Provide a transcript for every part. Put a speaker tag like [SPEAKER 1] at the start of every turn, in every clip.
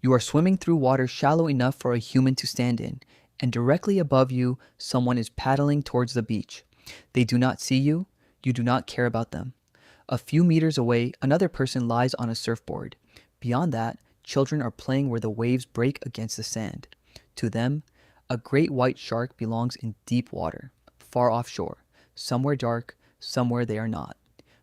[SPEAKER 1] You are swimming through water shallow enough for a human to stand in, and directly above you, someone is paddling towards the beach. They do not see you, you do not care about them. A few meters away, another person lies on a surfboard. Beyond that, children are playing where the waves break against the sand. To them, a great white shark belongs in deep water, far offshore, somewhere dark, somewhere they are not.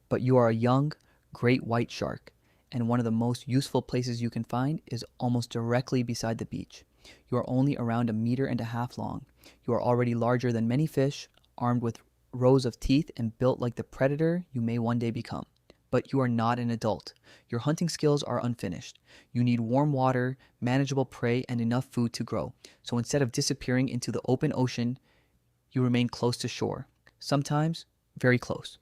[SPEAKER 1] But you are a young, great white shark, and one of the most useful places you can find is almost directly beside the beach. You are only around a meter and a half long. You are already larger than many fish, armed with rows of teeth and built like the predator you may one day become. But you are not an adult. Your hunting skills are unfinished. You need warm water, manageable prey, and enough food to grow. So instead of disappearing into the open ocean, you remain close to shore. Sometimes very close.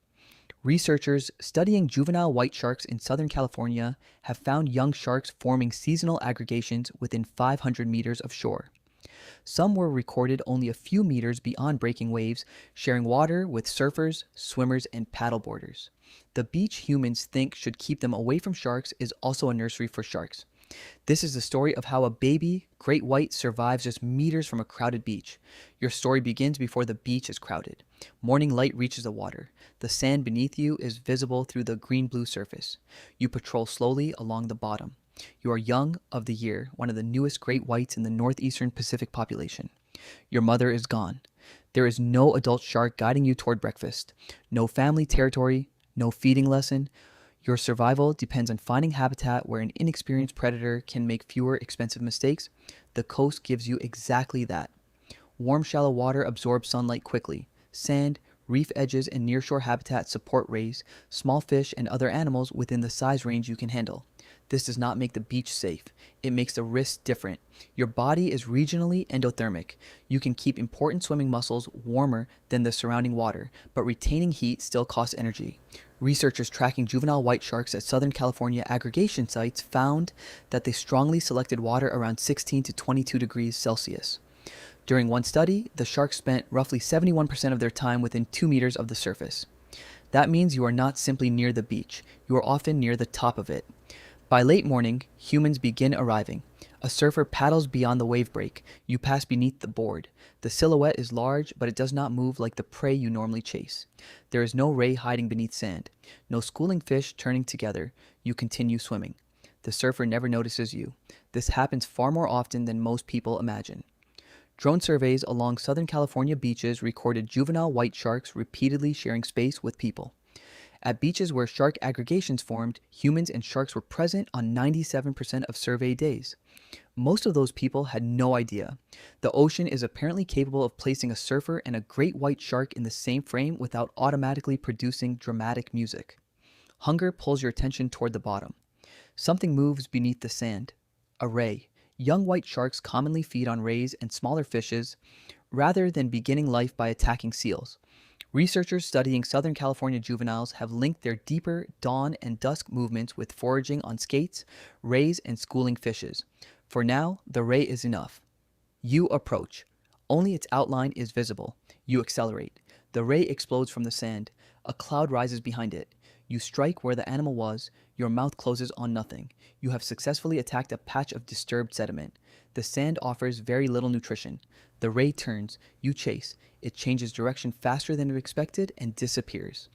[SPEAKER 1] Researchers studying juvenile white sharks in Southern California have found young sharks forming seasonal aggregations within 500 meters of shore. Some were recorded only a few meters beyond breaking waves, sharing water with surfers, swimmers, and paddleboarders. The beach humans think should keep them away from sharks is also a nursery for sharks. This is the story of how a baby great white survives just meters from a crowded beach. Your story begins before the beach is crowded. Morning light reaches the water. The sand beneath you is visible through the green-blue surface. You patrol slowly along the bottom. You are young of the year, one of the newest great whites in the northeastern Pacific population. Your mother is gone. There is no adult shark guiding you toward breakfast. No family territory, no feeding lesson. Your survival depends on finding habitat where an inexperienced predator can make fewer expensive mistakes. The coast gives you exactly that. Warm, shallow water absorbs sunlight quickly. Sand, reef edges, and nearshore habitat support rays, small fish, and other animals within the size range you can handle. This does not make the beach safe. It makes the risks different. Your body is regionally endothermic. You can keep important swimming muscles warmer than the surrounding water, but retaining heat still costs energy. Researchers tracking juvenile white sharks at Southern California aggregation sites found that they strongly selected water around 16 to 22 degrees Celsius. During one study, the sharks spent roughly 71% of their time within 2 meters of the surface. That means you are not simply near the beach. You are often near the top of it. By late morning, humans begin arriving. A surfer paddles beyond the wave break. You pass beneath the board. The silhouette is large, but it does not move like the prey you normally chase. There is no ray hiding beneath sand. No schooling fish turning together. You continue swimming. The surfer never notices you. This happens far more often than most people imagine. Drone surveys along Southern California beaches recorded juvenile white sharks repeatedly sharing space with people. At beaches where shark aggregations formed, humans and sharks were present on 97% of surveyed days. Most of those people had no idea. The ocean is apparently capable of placing a surfer and a great white shark in the same frame without automatically producing dramatic music. Hunger pulls your attention toward the bottom. Something moves beneath the sand. A ray. Young white sharks commonly feed on rays and smaller fishes rather than beginning life by attacking seals. Researchers studying Southern California juveniles have linked their deeper dawn and dusk movements with foraging on skates, rays, and schooling fishes. For now, the ray is enough. You approach. Only its outline is visible. You accelerate. The ray explodes from the sand. A cloud rises behind it. You strike where the animal was. Your mouth closes on nothing. You have successfully attacked a patch of disturbed sediment. The sand offers very little nutrition. The ray turns. You chase. It changes direction faster than it expected and disappears.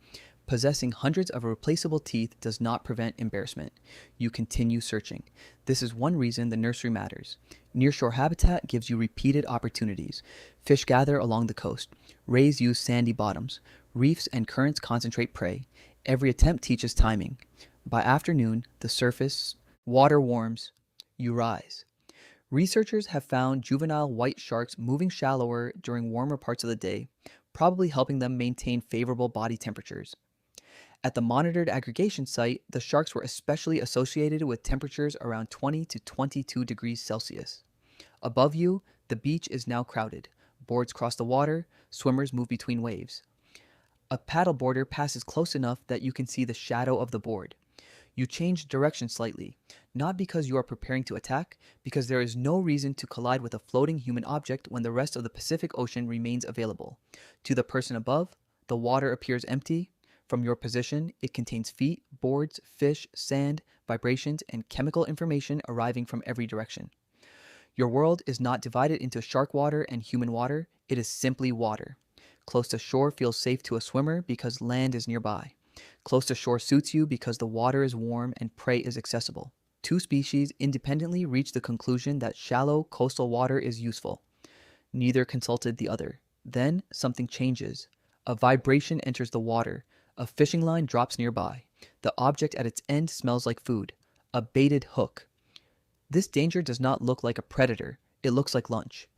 [SPEAKER 1] Possessing hundreds of replaceable teeth does not prevent embarrassment. You continue searching. This is one reason the nursery matters. Nearshore habitat gives you repeated opportunities. Fish gather along the coast. Rays use sandy bottoms. Reefs and currents concentrate prey. Every attempt teaches timing. By afternoon, the surface water warms. You rise. Researchers have found juvenile white sharks moving shallower during warmer parts of the day, probably helping them maintain favorable body temperatures. At the monitored aggregation site, the sharks were especially associated with temperatures around 20 to 22 degrees Celsius. Above you, the beach is now crowded. Boards cross the water, swimmers move between waves. A paddleboarder passes close enough that you can see the shadow of the board. You change direction slightly, not because you are preparing to attack, because there is no reason to collide with a floating human object when the rest of the Pacific Ocean remains available. To the person above, the water appears empty. From your position, it contains feet, boards, fish, sand. vibrations, and chemical information arriving from every direction. Your world is not divided into shark water and human water, it is simply water. Close to shore feels safe to a swimmer because land is nearby. Close to shore suits you because the water is warm and prey is accessible. Two species independently reached the conclusion that shallow coastal water is useful. Neither consulted the other. Then something changes. A vibration enters the water. A fishing line drops nearby. The object at its end smells like food. A baited hook. This danger does not look like a predator. It looks like lunch.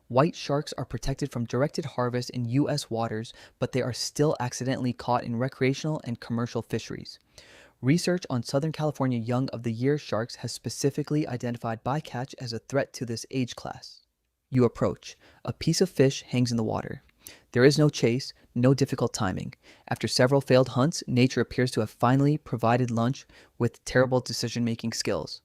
[SPEAKER 1] White sharks are protected from directed harvest in U.S. waters, but they are still accidentally caught in recreational and commercial fisheries. Research on Southern California young of the year sharks has specifically identified bycatch as a threat to this age class. You approach. A piece of fish hangs in the water. There is no chase, no difficult timing. After several failed hunts, nature appears to have finally provided lunch with terrible decision-making skills.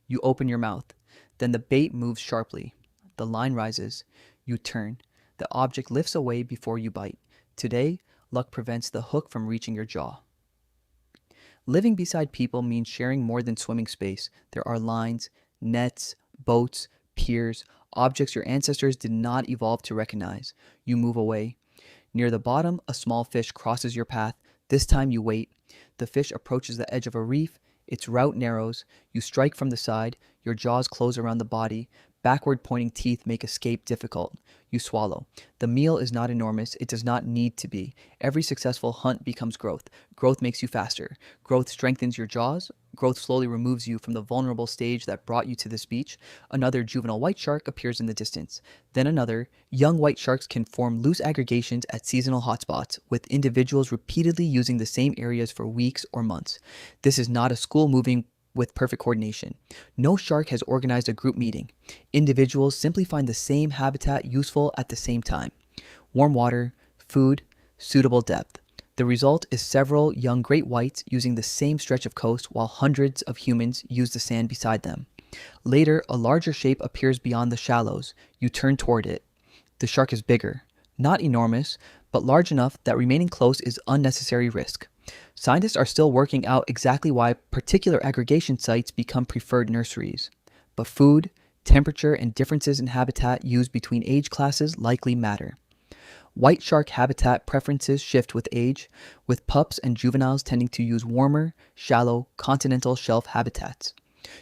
[SPEAKER 1] You open your mouth. Then the bait moves sharply. The line rises. You turn. The object lifts away before you bite. Today, luck prevents the hook from reaching your jaw. Living beside people means sharing more than swimming space. There are lines, nets, boats, piers, objects your ancestors did not evolve to recognize. You move away. Near the bottom, a small fish crosses your path. This time you wait. The fish approaches the edge of a reef. Its route narrows. You strike from the side. Your jaws close around the body. Backward pointing teeth make escape difficult. You swallow. The meal is not enormous. It does not need to be. Every successful hunt becomes growth. Growth makes you faster. Growth strengthens your jaws. Growth slowly removes you from the vulnerable stage that brought you to this beach. Another juvenile white shark appears in the distance. Then another. Young white sharks can form loose aggregations at seasonal hotspots, with individuals repeatedly using the same areas for weeks or months. This is not a school moving with perfect coordination. No shark has organized a group meeting. Individuals simply find the same habitat useful at the same time. Warm water, food, suitable depth. The result is several young great whites using the same stretch of coast while hundreds of humans use the sand beside them. Later, a larger shape appears beyond the shallows. You turn toward it. The shark is bigger. Not enormous, but large enough that remaining close is unnecessary risk. Scientists are still working out exactly why particular aggregation sites become preferred nurseries. But food, temperature, and differences in habitat used between age classes likely matter. White shark habitat preferences shift with age, with pups and juveniles tending to use warmer, shallow, continental shelf habitats.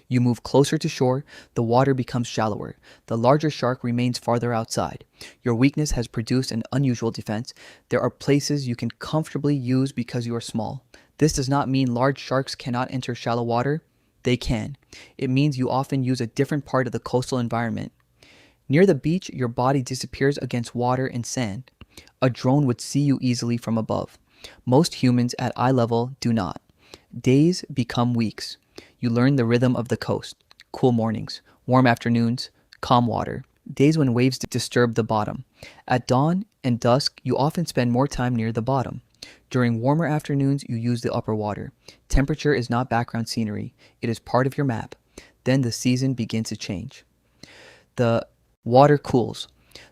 [SPEAKER 1] You move closer to shore, the water becomes shallower. The larger shark remains farther outside. Your weakness has produced an unusual defense. There are places you can comfortably use because you are small. This does not mean large sharks cannot enter shallow water. They can. It means you often use a different part of the coastal environment. Near the beach, your body disappears against water and sand. A drone would see you easily from above. Most humans at eye level do not. Days become weeks. You learn the rhythm of the coast. Cool mornings, warm afternoons, calm water. Days when waves disturb the bottom. At dawn and dusk, you often spend more time near the bottom. During warmer afternoons, you use the upper water. Temperature is not background scenery. It is part of your map. Then the season begins to change. The water cools.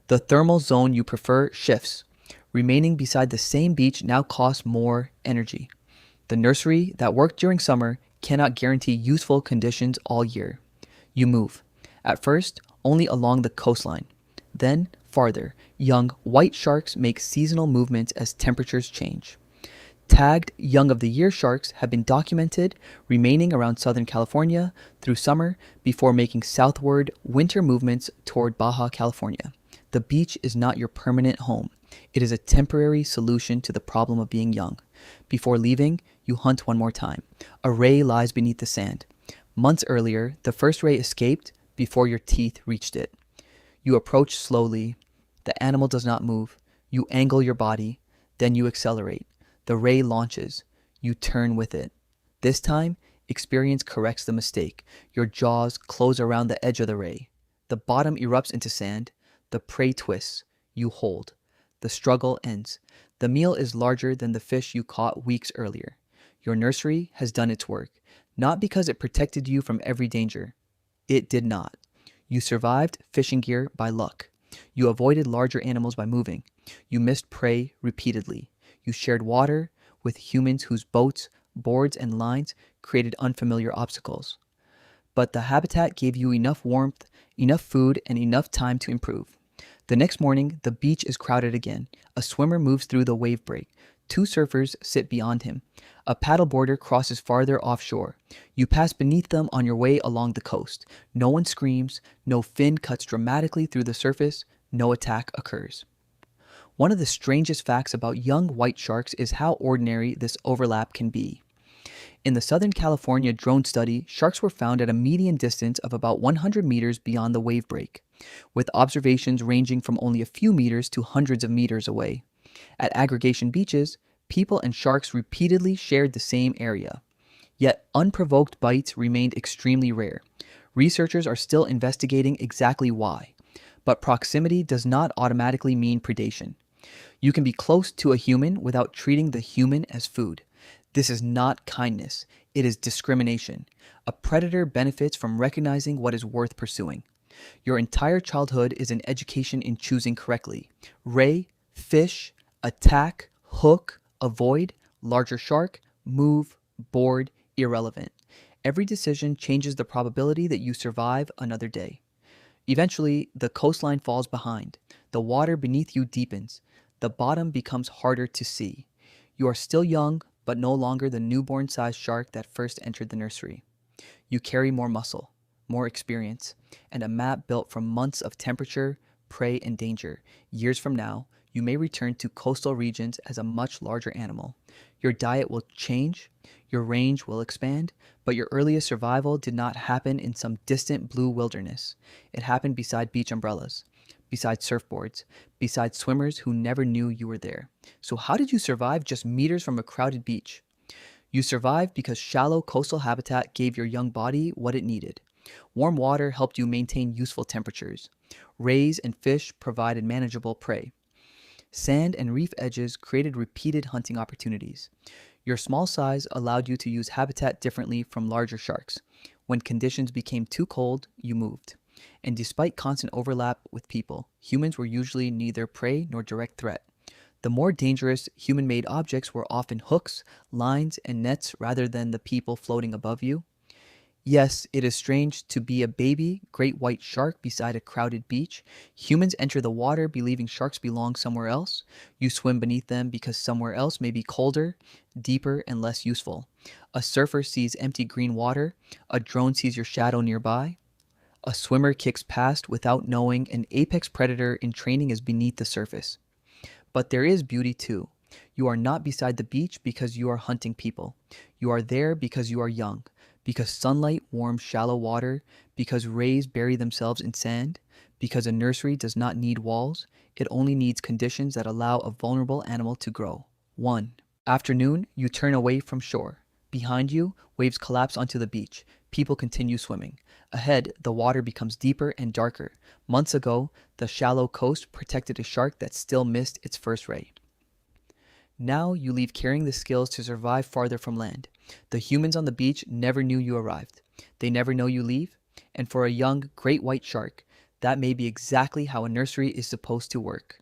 [SPEAKER 1] The thermal zone you prefer shifts. Remaining beside the same beach now costs more energy. The nursery that worked during summer cannot guarantee useful conditions all year. You move. At first, only along the coastline. Then, farther, young white sharks make seasonal movements as temperatures change. Tagged young of the year sharks have been documented remaining around Southern California through summer before making southward winter movements toward Baja California. The beach is not your permanent home. It is a temporary solution to the problem of being young. Before leaving, you hunt one more time. A ray lies beneath the sand. Months earlier, the first ray escaped before your teeth reached it. You approach slowly. The animal does not move. You angle your body. Then you accelerate. The ray launches. You turn with it. This time, experience corrects the mistake. Your jaws close around the edge of the ray. The bottom erupts into sand. The prey twists. You hold. The struggle ends. The meal is larger than the fish you caught weeks earlier. Your nursery has done its work, not because it protected you from every danger. It did not. You survived fishing gear by luck. You avoided larger animals by moving. You missed prey repeatedly. You shared water with humans whose boats boards, and lines created unfamiliar obstacles. But the habitat gave you enough warmth, enough food, and enough time to improve. The next morning, the beach is crowded again. A swimmer moves through the wave break. Two surfers sit beyond him. A paddleboarder crosses farther offshore. You pass beneath them on your way along the coast. No one screams, no fin cuts dramatically through the surface, no attack occurs. One of the strangest facts about young white sharks is how ordinary this overlap can be. In the Southern California drone study, sharks were found at a median distance of about 100 meters beyond the wave break, with observations ranging from only a few meters to hundreds of meters away. At aggregation beaches, people and sharks repeatedly shared the same area. Yet unprovoked bites remained extremely rare. Researchers are still investigating exactly why. But proximity does not automatically mean predation. You can be close to a human without treating the human as food. This is not kindness, it is discrimination. A predator benefits from recognizing what is worth pursuing. Your entire childhood is an education in choosing correctly. Ray, fish, attack, hook, avoid, larger shark, move, board, irrelevant. Every decision changes the probability that you survive another day. Eventually, the coastline falls behind. The water beneath you deepens. The bottom becomes harder to see. You are still young, but no longer the newborn-sized shark that first entered the nursery. You carry more muscle, more experience, and a map built from months of temperature, prey, and danger. Years from now, you may return to coastal regions as a much larger animal. Your diet will change, your range will expand, but your earliest survival did not happen in some distant blue wilderness. It happened beside beach umbrellas, beside surfboards, beside swimmers who never knew you were there. So how did you survive just meters from a crowded beach? You survived because shallow coastal habitat gave your young body what it needed. Warm water helped you maintain useful temperatures. Rays and fish provided manageable prey. Sand and reef edges created repeated hunting opportunities. Your small size allowed you to use habitat differently from larger sharks. When conditions became too cold, you moved. And despite constant overlap with people, humans were usually neither prey nor direct threat. The more dangerous human-made objects were often hooks, lines, and nets rather than the people floating above you. Yes, it is strange to be a baby great white shark beside a crowded beach. Humans enter the water believing sharks belong somewhere else. You swim beneath them because somewhere else may be colder, deeper, and less useful. A surfer sees empty green water. A drone sees your shadow nearby. A swimmer kicks past without knowing an apex predator in training is beneath the surface. But there is beauty too. You are not beside the beach because you are hunting people. You are there because you are young, because sunlight warms shallow water, because rays bury themselves in sand, because a nursery does not need walls, it only needs conditions that allow a vulnerable animal to grow. 1. Afternoon, you turn away from shore. Behind you, waves collapse onto the beach. People continue swimming. Ahead, the water becomes deeper and darker. Months ago, the shallow coast protected a shark that still missed its first ray. Now you leave carrying the skills to survive farther from land. The humans on the beach never knew you arrived. They never know you leave. And for a young great white shark, that may be exactly how a nursery is supposed to work.